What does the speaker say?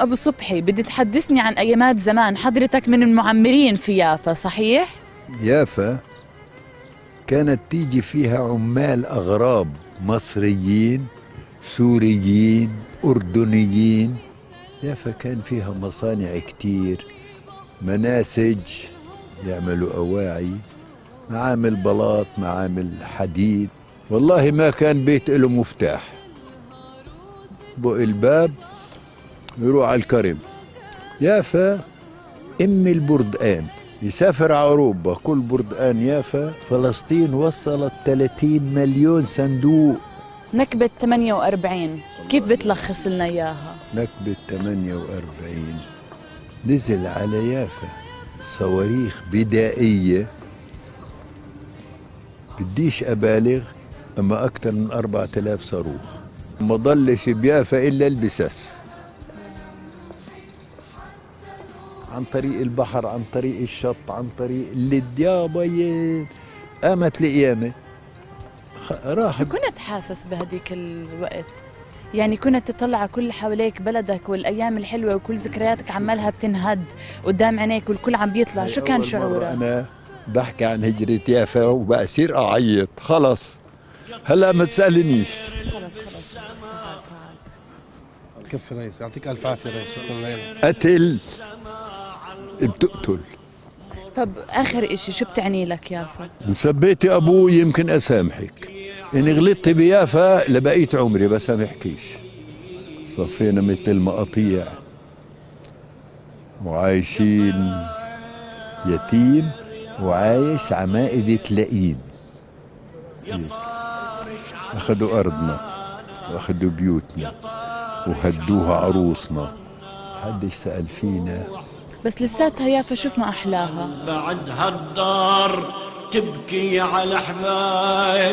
أبو صبحي، بدي تحدثني عن أيامات زمان، حضرتك من المعمرين في يافا صحيح؟ يافا كانت تيجي فيها عمال أغراب مصريين سوريين أردنيين. يافا كان فيها مصانع كتير، مناسج يعملوا أواعي، معامل بلاط، معامل حديد. والله ما كان بيت له مفتاح، بق الباب يروح على الكرم. يافا أم البردقان، يسافر على أوروبا كل بردقان يافا. فلسطين وصلت 30 مليون صندوق. نكبة 48 كيف بتلخص لنا إياها؟ نكبة 48 نزل على يافا صواريخ بدائية، بديش أبالغ، أما أكثر من 4000 صاروخ. ما ضلش بيافا إلا البسس، عن طريق البحر، عن طريق الشط، عن طريق الديابين. قامت القيامة راح. شو كنت حاسس بهديك الوقت؟ يعني كنت تطلع كل حواليك بلدك والأيام الحلوة وكل ذكرياتك عمالها بتنهد قدام عينيك والكل عم بيطلع، شو كان شعورك؟ أنا بحكي عن هجرة يافا وبصير أعيط خلص. هلا ما تسألنيش. خلص كفي رئيس، يعطيك ألف عافية رئيس، شكرا لك. قتل بتقتل. طب آخر إشي شو بتعني لك يافا؟ إن سبيتي أبوي يمكن أسامحك، إن غلطت بيافا لبقيت عمري بسامحكيش. صفينا مثل مقاطيع وعايشين، يتيم وعايش عمائدة لئيم. أخذوا أرضنا وأخذوا بيوتنا وهدوها عروسنا، حدش سأل فينا. بس لساتها يافا شفنا أحلاها. بعد هالدار تبكي على حبايا